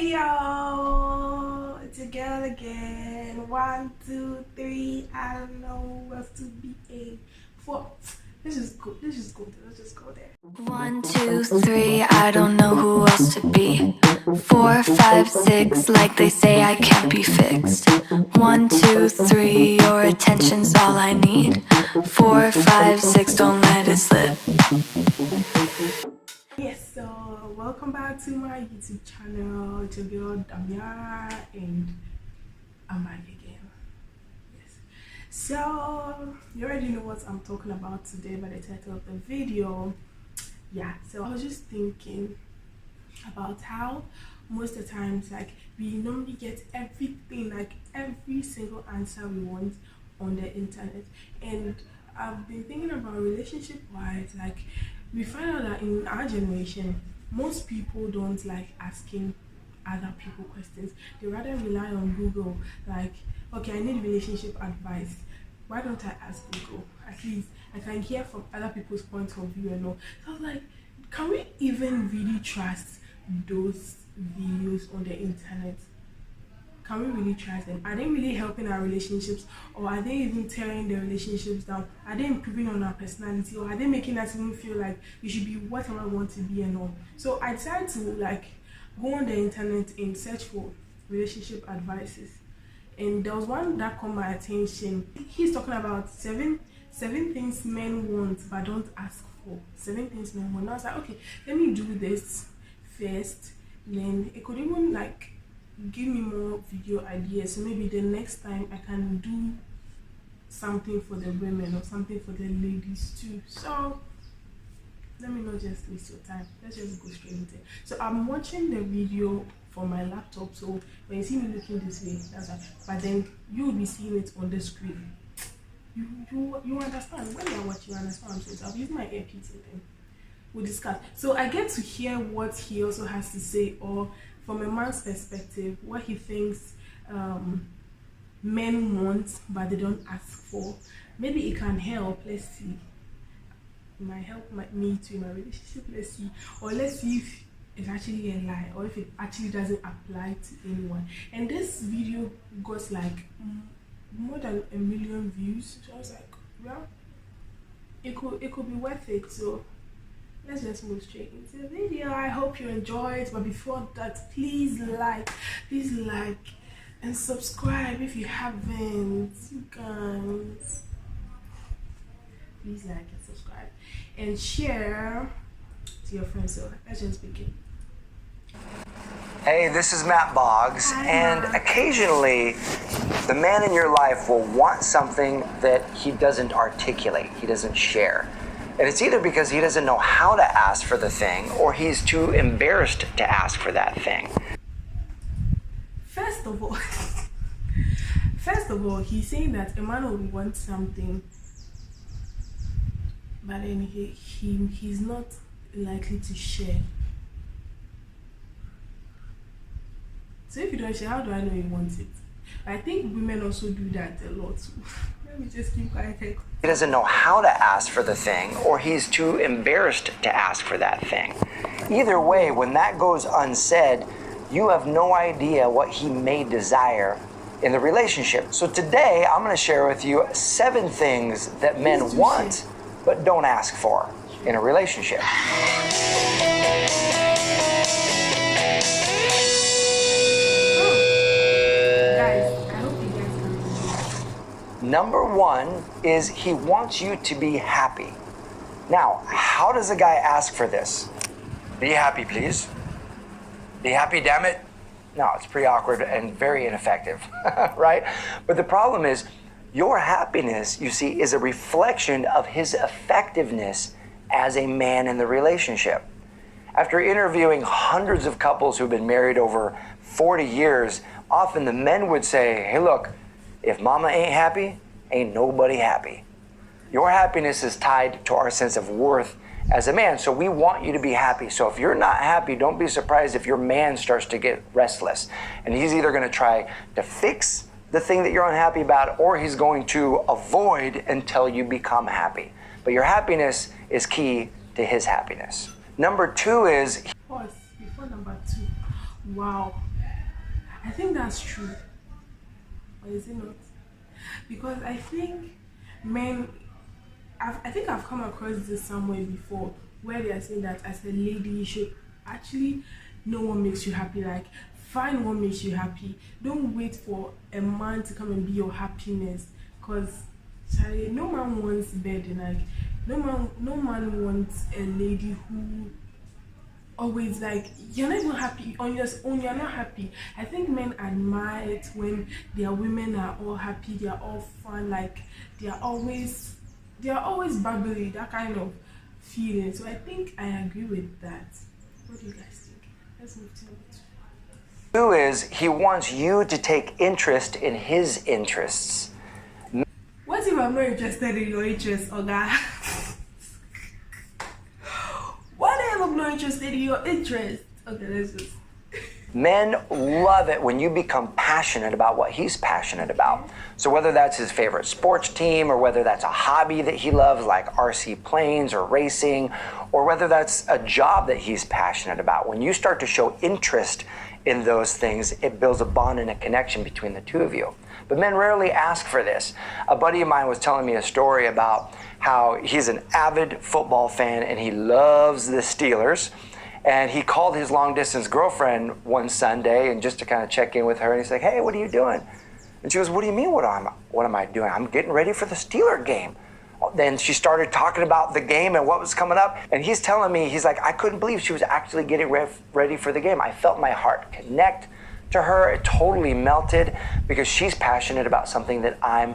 Hey y'all, it's your girl again. 1, 2, 3. I don't know what to be a 4. Let's just go there. 1, 2, 3. I don't know who else to be. 4, 5, 6. Like they say, I can't be fixed. 1, 2, 3. Your attention's all I need. 4, 5, 6. Don't let it slip. Yes, so welcome back to my YouTube channel. It's your girl Damia, and I'm back again. Yes. So you already know what I'm talking about today by the title of the video. Yeah, so I was just thinking about how most of the times, like, we normally get everything, like every single answer we want on the internet. And I've been thinking about relationship wise, like, we find out that in our generation most people don't like asking other people questions. They rather rely on Google. Like, okay, I need relationship advice, why don't I ask Google? At least I can hear from other people's points of view and all. So I was like, can we even really trust those videos on the internet? Can we really trust them? Are they really helping our relationships, or are they even tearing the relationships down? Are they improving on our personality, or are they making us even feel like you should be whatever I want to be and all? So I decided to like go on the internet and search for relationship advices, and there was one that caught my attention. He's talking about seven things men want but don't ask for. 7 things men want. And I was like, okay, let me do this first, then it could even like give me more video ideas, so maybe the next time I can do something for the women or something for the ladies too. So let me not just waste your time, let's just go straight into it. So I'm watching the video from my laptop, so when you see me looking this way, that's right, but then you will be seeing it on the screen. You understand when you're watching, you understand what I'm saying. So I'll use my earpiece and then we'll discuss. So I get to hear what he also has to say, or from a man's perspective, what he thinks men want but they don't ask for. Maybe it can help. Let's see. It might help me too in my relationship. Let's see. Or let's see if it's actually a lie, or if it actually doesn't apply to anyone. And this video got like more than 1 million views. So I was like, well, it could be worth it. So let's just move straight into the video. I hope you enjoy it, but before that, please like and subscribe if you haven't, you guys. Please like and subscribe and share to your friends. So let's just begin. Hey, this is Mat Boggs. Hi, and Mat. Occasionally the man in your life will want something that he doesn't articulate, he doesn't share. And it's either because he doesn't know how to ask for the thing, or he's too embarrassed to ask for that thing. First of all, he's saying that a man will want something, but then he's not likely to share. So if you don't share, how do I know he wants it? I think women also do that a lot too. Let me just keep quiet. He doesn't know how to ask for the thing, or he's too embarrassed to ask for that thing. Either way, when that goes unsaid, you have no idea what he may desire in the relationship. So today, I'm going to share with you 7 things that men want but don't ask for in a relationship. Number 1 is he wants you to be happy. Now, how does a guy ask for this? Be happy, please. Be happy, damn it. No, it's pretty awkward and very ineffective, right? But the problem is, your happiness, you see, is a reflection of his effectiveness as a man in the relationship. After interviewing hundreds of couples who've been married over 40 years, often the men would say, hey, look, if mama ain't happy, ain't nobody happy. Your happiness is tied to our sense of worth as a man, so we want you to be happy. So if you're not happy, don't be surprised if your man starts to get restless. And he's either going to try to fix the thing that you're unhappy about, or he's going to avoid until you become happy. But your happiness is key to his happiness. Number 2 is... Pause before number 2. Wow. I think that's true. Or is it not? Because I think men, I think I've come across this somewhere before where they are saying that as a lady you should actually know what makes you happy. Like, find what makes you happy. Don't wait for a man to come and be your happiness. Cause no man wants burden. Like, no man wants a lady who always, like, you're not even happy on your own, you're not happy. I think men admire it when their women are all happy, they are all fun, like they are always bubbly, that kind of feeling. So I think I agree with that. What do you guys think? Let's move to number 2. Two is he wants you to take interest in his interests. What if I'm not interested in your interests, Oga? What if I'm not interested in your interests? Okay, let's just. Men love it when you become passionate about what he's passionate about. So whether that's his favorite sports team, or whether that's a hobby that he loves like RC planes or racing, or whether that's a job that he's passionate about, when you start to show interest in those things, it builds a bond and a connection between the two of you. But men rarely ask for this. A buddy of mine was telling me a story about how he's an avid football fan and he loves the Steelers. And he called his long-distance girlfriend one Sunday and just to kind of check in with her. And he's like, "Hey, what are you doing?" And she goes, "What do you mean, what am I doing? I'm getting ready for the Steeler game." Then she started talking about the game and what was coming up. And he's telling me, he's like, I couldn't believe she was actually getting ready for the game. I felt my heart connect to her. It totally melted because she's passionate about something that I'm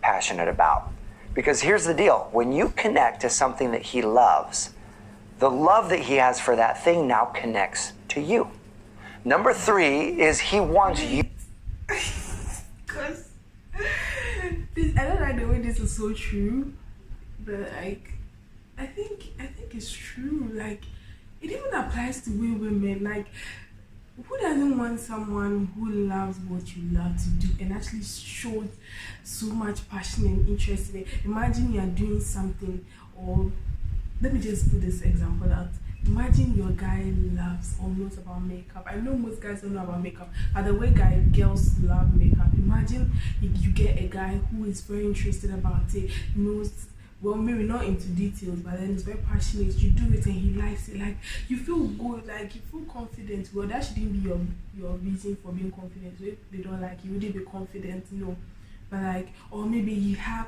passionate about. Because here's the deal. When you connect to something that he loves, the love that he has for that thing now connects to you. Number 3 is he wants you. Because I don't like the way this is so true, but like, I think it's true. Like, it even applies to women. Like, who doesn't want someone who loves what you love to do and actually shows so much passion and interest in it? Imagine you are doing something, or let me just put this example out. Imagine your guy loves or knows about makeup. I know most guys don't know about makeup, but the way girls love makeup. Imagine if you get a guy who is very interested about it, knows, well, maybe not into details, but then is very passionate. You do it and he likes it. Like, you feel good, like you feel confident. Well, that shouldn't be your reason for being confident. So if they don't like you, wouldn't be confident, no. But like, or maybe you have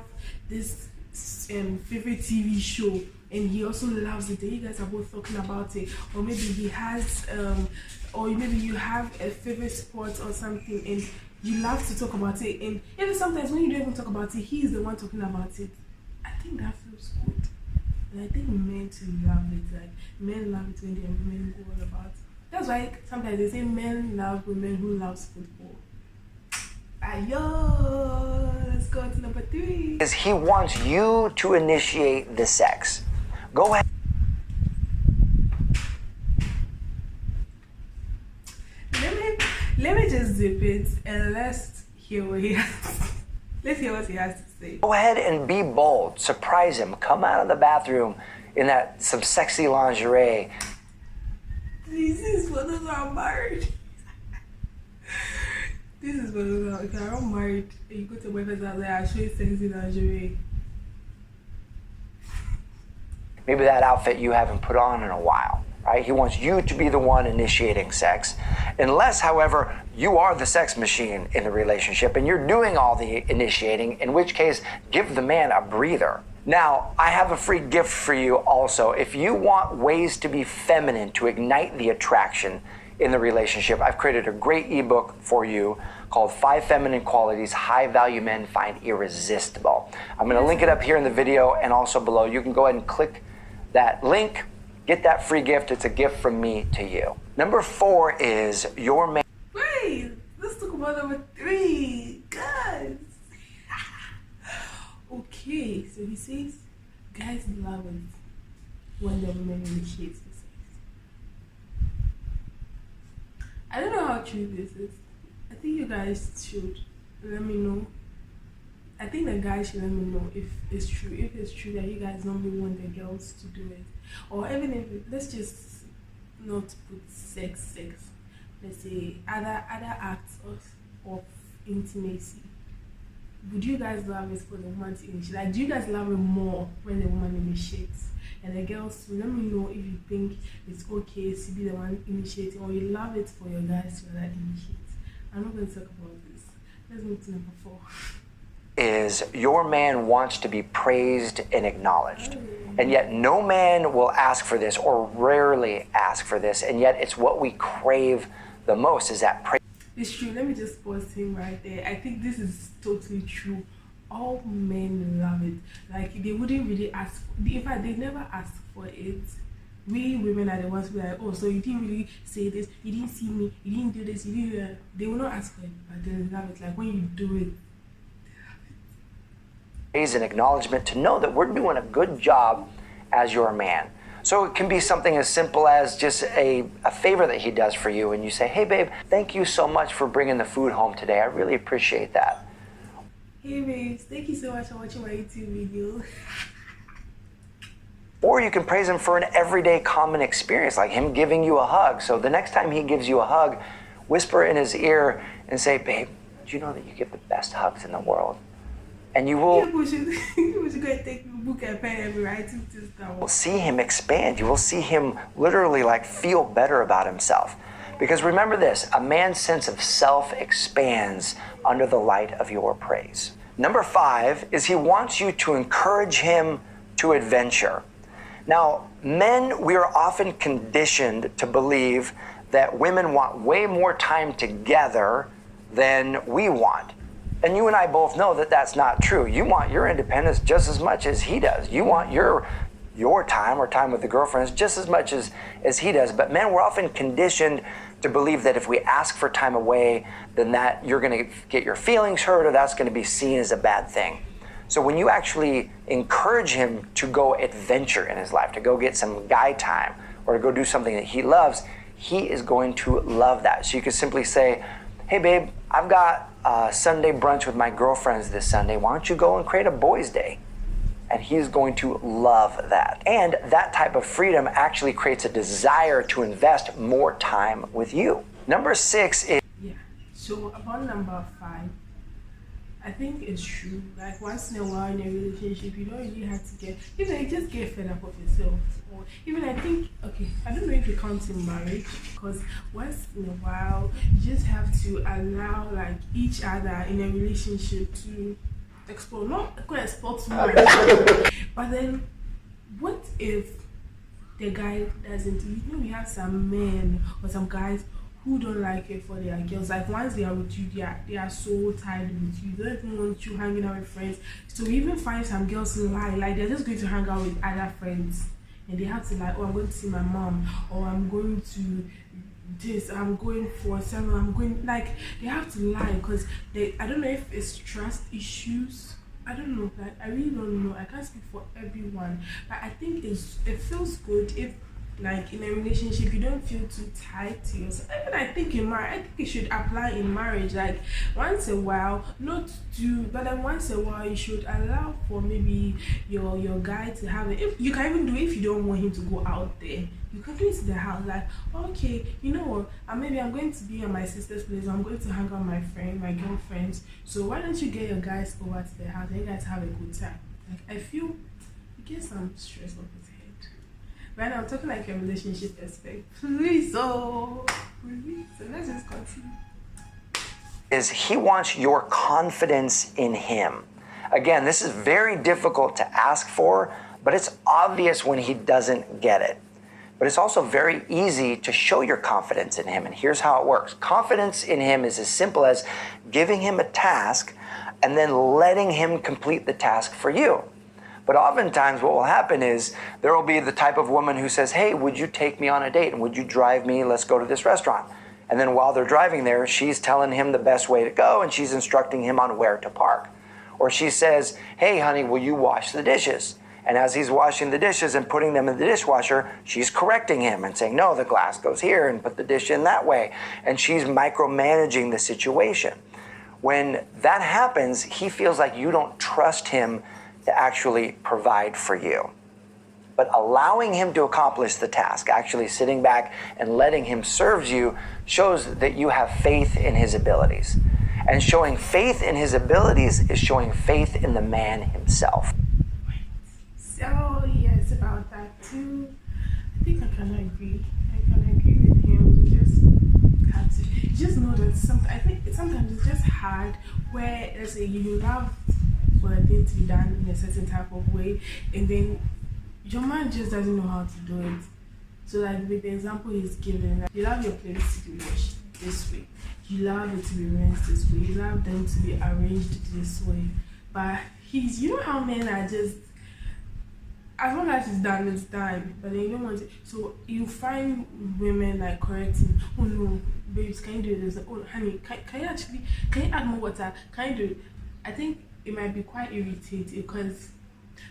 this favorite TV show and he also loves it and you guys are both talking about it, or maybe he has or maybe you have a favorite sport or something and you love to talk about it, and even sometimes when you don't even talk about it, he is the one talking about it. I think that feels good, and I think men too love it. Like, men love it when their women go all about it. That's why sometimes they say men love women who loves football. Ayo, let's go to number 3. Is he wants you to initiate the sex. Go ahead. Let me just zip it and let's hear what he has. Let's hear what he has to say. Go ahead and be bold. Surprise him. Come out of the bathroom in some sexy lingerie. This is for those who are married. This is for those who are, if you're not married and you go to a boyfriend's house, like, I'll show you sexy lingerie. Maybe that outfit you haven't put on in a while, right? He wants you to be the one initiating sex. Unless, however, you are the sex machine in the relationship and you're doing all the initiating, in which case, give the man a breather. Now, I have a free gift for you also. If you want ways to be feminine, to ignite the attraction in the relationship, I've created a great ebook for you called 5 Feminine Qualities High Value Men Find Irresistible. I'm going to link it up here in the video and also below. You can go ahead and click that link, get that free gift. It's a gift from me to you. Number 4 is your man. Wait, let's talk about number 3, guys. Okay, so he says guys love it when the woman initiates the sex. I don't know how true this is. I think you guys should let me know. I think the guys should let me know if it's true. If it's true that you guys normally want the girls to do it, or even if let's just not put sex, let's say other acts of intimacy, would you guys love it for the woman to initiate? Like, do you guys love it more when the woman initiates? And the girls, let me know if you think it's okay to be the one initiating, or you love it for your guys to initiate. I'm not going to talk about this. Let's move to number 4. Is your man wants to be praised and acknowledged. And yet no man will ask for this, or rarely ask for this, and yet it's what we crave the most, is that praise. It's true. Let me just pause him right there. I think this is totally true. All men love it. Like, they wouldn't really ask. In fact, they never ask for it. We women are the ones who are like, oh, so you didn't really say this, you didn't see me, you didn't do this, you didn't do that. They will not ask for it, but they love it. Like, when you do it, praise and acknowledgement, to know that we're doing a good job as your man. So it can be something as simple as just a favor that he does for you, and you say, hey babe, thank you so much for bringing the food home today. I really appreciate that. hey babes, thank you so much for watching my YouTube video. Or you can praise him for an everyday common experience, like him giving you a hug. So the next time he gives you a hug, whisper in his ear and say, babe, do you know that you give the best hugs in the world? And you will Take the book and pen and write it. See him expand. You will see him literally like feel better about himself. Because remember this, a man's sense of self expands under the light of your praise. Number 5 is he wants you to encourage him to adventure. Now, men, we are often conditioned to believe that women want way more time together than we want. And you and I both know that that's not true. You want your independence just as much as he does. You want your time or time with the girlfriends just as much as he does. But men, we're often conditioned to believe that if we ask for time away, then that you're going to get your feelings hurt, or that's going to be seen as a bad thing. So when you actually encourage him to go adventure in his life, to go get some guy time, or to go do something that he loves, he is going to love that. So you could simply say, hey babe, I've got Sunday brunch with my girlfriends this Sunday. Why don't you go and create a boys' day? And he's going to love that. And that type of freedom actually creates a desire to invest more time with you. Number 6 is... Yeah, so about number 5, I think it's true. Like, once in a while in a relationship, you don't really have to get, you just get fed up of yourself. Or even, I think, okay, I don't know if it counts in marriage, because once in a while, you just have to allow, like, each other in a relationship to explore. Not going to explore too much, but then, what if the guy doesn't? You know, we have some men or some guys who don't like it for their girls. Like, once they are with you, they are so tired with you. They don't even want you hanging out with friends. So we even find some girls lie, like they're just going to hang out with other friends, and they have to like, oh, I'm going to see my mom, or I'm going to this, I'm going for summer, I'm going, like, they have to lie because I don't know if it's trust issues. I don't know, like, I really don't know. I can't speak for everyone, but I think it feels good if, like, in a relationship, you don't feel too tied to yourself. Even I think in marriage, I think it should apply in marriage. Like, once a while, not to, but then once a while, you should allow for maybe your guy to have it. If you can even do it if you don't want him to go out there. You can do it to the house, like, okay, you know what, maybe I'm going to be at my sister's place, I'm going to hang out with my girlfriends, so why don't you get your guys over to the house and you guys have a good time? Like, I feel you get some stress off his head. Right now, I'm talking like a relationship aspect. Please, so let's just continue. Is he wants your confidence in him. Again, this is very difficult to ask for, but it's obvious when he doesn't get it. But it's also very easy to show your confidence in him, and here's how it works. Confidence in him is as simple as giving him a task and then letting him complete the task for you. But oftentimes what will happen is there will be the type of woman who says, hey, would you take me on a date, and would you drive me, let's go to this restaurant. And then while they're driving there, she's telling him the best way to go, and she's instructing him on where to park. Or she says, hey honey, will you wash the dishes? And as he's washing the dishes and putting them in the dishwasher, she's correcting him and saying, no, the glass goes here and put the dish in that way. And she's micromanaging the situation. When that happens, he feels like you don't trust him to actually provide for you. but allowing him to accomplish the task, actually sitting back and letting him serve you, shows that you have faith in his abilities. And showing faith in his abilities is showing faith in the man himself. So yes, about that too. I think I can agree. I can agree with him. You just have to. You just know that I think sometimes it's just hard. Where let's say you love for a thing to be done in a certain type of way, and then your man just doesn't know how to do it. So like with the example he's given, like, you love your plates to be washed this way. You love it to be rinsed this way. You love them to be arranged this way. But you know how men are just, as long as it's done, it's done. But then you don't want it. So you find women like correcting, oh no, babes, can you do this? Oh honey, can you add more water? Can you do it? I think it might be quite irritating because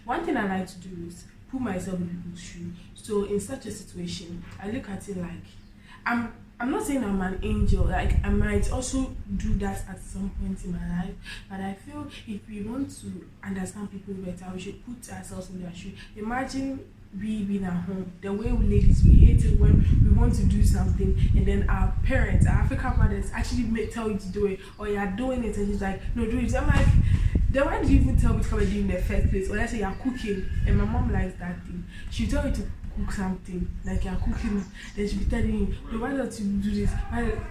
one thing I like to do is put myself in people's shoes. So in such a situation, I look at it like I'm not saying I'm an angel. Like I might also do that at some point in my life, but I feel if we want to understand people better, we should put ourselves in their shoes. Imagine we being at home, the way we ladies, we hate it when we want to do something and then our parents, our African mothers actually tell you to do it, or you're doing it and she's like, no, do it. I'm like, then why did you even tell me to come and do it in the first place? Or let's say you're cooking and my mom likes that thing. She'll tell you to cook something, like you're cooking, then she'll be telling you, no, why don't you do this?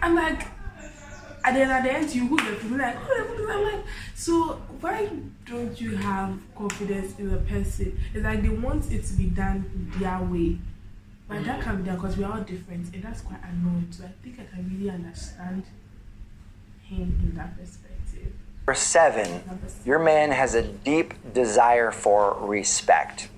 I'm like, and then at the end you cook the food, like, I'm like, so why don't you have confidence in the person? It's like they want it to be done their way. But that can be done because we're all different, and that's quite annoying. So I think I can really understand him in that perspective. Number 7, your man has a deep desire for respect.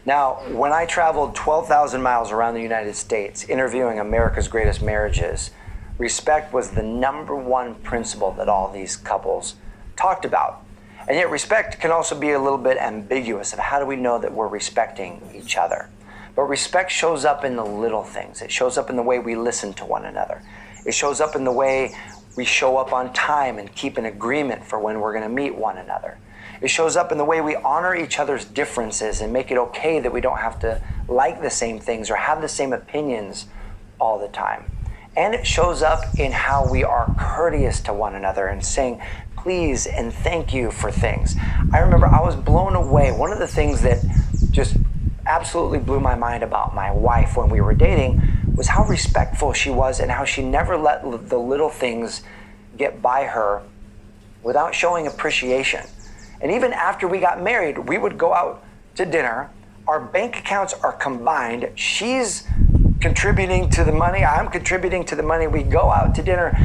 Now, when I traveled 12,000 miles around the United States interviewing America's greatest marriages, respect was the number one principle that all these couples talked about. And yet respect can also be a little bit ambiguous of how do we know that we're respecting each other. But respect shows up in the little things. It shows up in the way we listen to one another. It shows up in the way we show up on time and keep an agreement for when we're going to meet one another. It shows up in the way we honor each other's differences and make it okay that we don't have to like the same things or have the same opinions all the time. And it shows up in how we are courteous to one another and saying please and thank you for things. I remember I was blown away. One of the things that just absolutely blew my mind about my wife when we were dating was how respectful she was and how she never let the little things get by her without showing appreciation. And even after we got married, we would go out to dinner. Our bank accounts are combined. She's contributing to the money. I'm contributing to the money. We go out to dinner.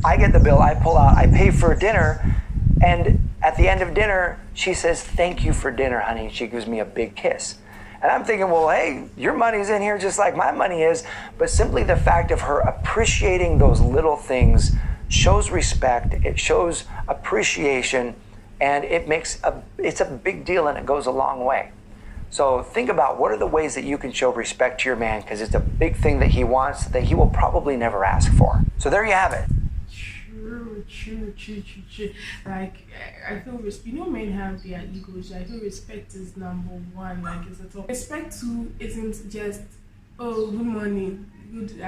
I get the bill. I pull out. I pay for dinner. And at the end of dinner, she says, thank you for dinner, honey. And she gives me a big kiss. And I'm thinking, well, hey, your money's in here just like my money is. But simply the fact of her appreciating those little things shows respect. It shows appreciation. And it's a big deal and it goes a long way. So think about what are the ways that you can show respect to your man, because it's a big thing that he wants that he will probably never ask for. So there you have it. True. Like, I feel, men have their egos. I feel respect is number one. Like, it's at all. Respect too isn't just, oh, good morning, good,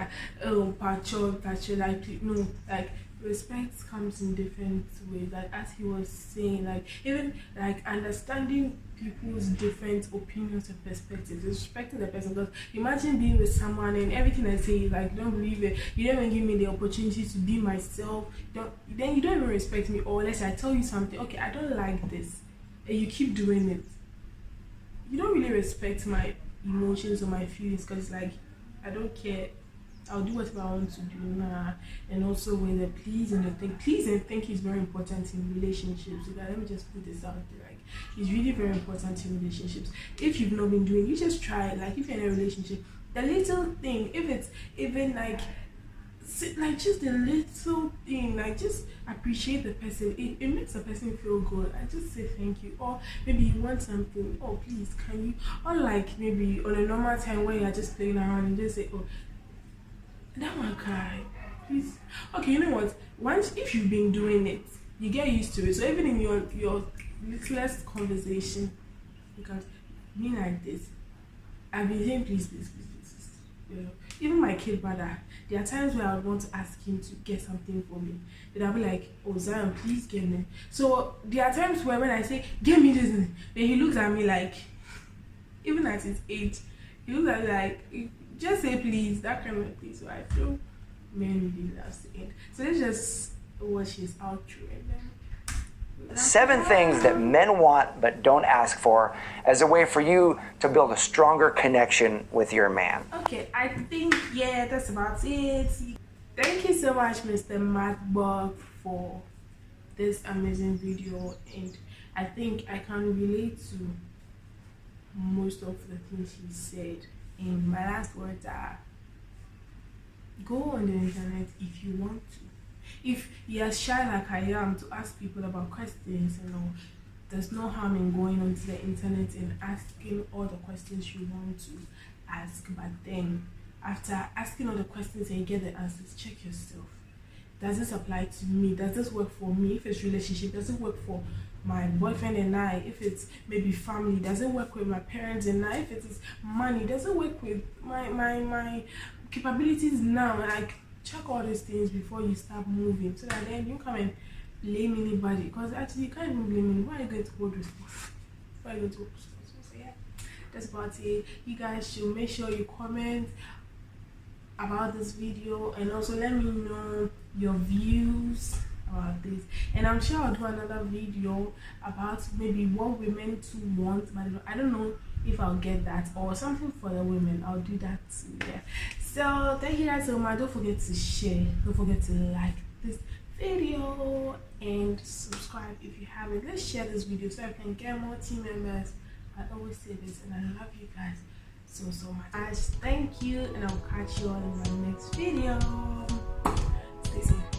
pacho, like, no, like, respect comes in different ways. Like as he was saying, like even like understanding people's different opinions and perspectives, respecting the person. Because imagine being with someone and everything I say, like don't believe it, you don't even give me the opportunity to be myself. Then you don't even respect me. Or let's say I tell you something, okay, I don't like this, and you keep doing it. You don't really respect my emotions or my feelings, because like I don't care. I'll do whatever I want to do now. And also with the please and the thank. Please and thank is very important in relationships. So let me just put this out there. Like it's really very important in relationships. If you've not been doing, you just try it. Like if you're in a relationship, the little thing, if it's even like just a little thing, like just appreciate the person. It makes the person feel good. I just say thank you. Or maybe you want something, oh please can you, or like maybe on a normal time when you're just playing around and just say, oh that one cry, please. Okay, you know what? Once if you've been doing it, you get used to it. So even in your littlest conversation, you can be like this. I've been saying please, please, please, please, please. You know, even my kid brother, there are times where I would want to ask him to get something for me. Then I'll be like, oh Zion, please get me. So there are times where when I say, get me this, then he looks at me like, even at his age, he looks at me like, just say please, that kind of thing. So I feel men really that's the end. So let's just watch his outro and then 7 things that men want but don't ask for as a way for you to build a stronger connection with your man. okay, I think yeah, that's about it. Thank you so much, Mr. Mat Boggs, for this amazing video, and I think I can relate to most of the things he said. And my last words are, go on the internet if you want to. If you're shy like I am to ask people about questions, you know, there's no harm in going onto the internet and asking all the questions you want to ask. But then, after asking all the questions and you get the answers, check yourself. Does this apply to me? Does this work for me? If it's relationship, does it work for my boyfriend and I? If it's maybe family, does it work with my parents and I? If it is money, does it work with my capabilities now? Like, check all these things before you start moving, so that then you come and blame anybody, because actually you can't even blame me. Why are you going to hold responsibility? Why are you going to hold responsibility? So yeah, that's about it. You guys should make sure you comment about this video, and also let me know your views about this, and I'm sure I'll do another video about maybe what women to want, but I don't know if I'll get that, or something for the women. I'll do that too. Yeah, so thank you guys so much. Don't forget to share, don't forget to like this video and subscribe if you haven't. Let's share this video so I can get more team members. I always say this, and I love you guys so much. Thank you, and I'll catch you all in my next video. Stay safe.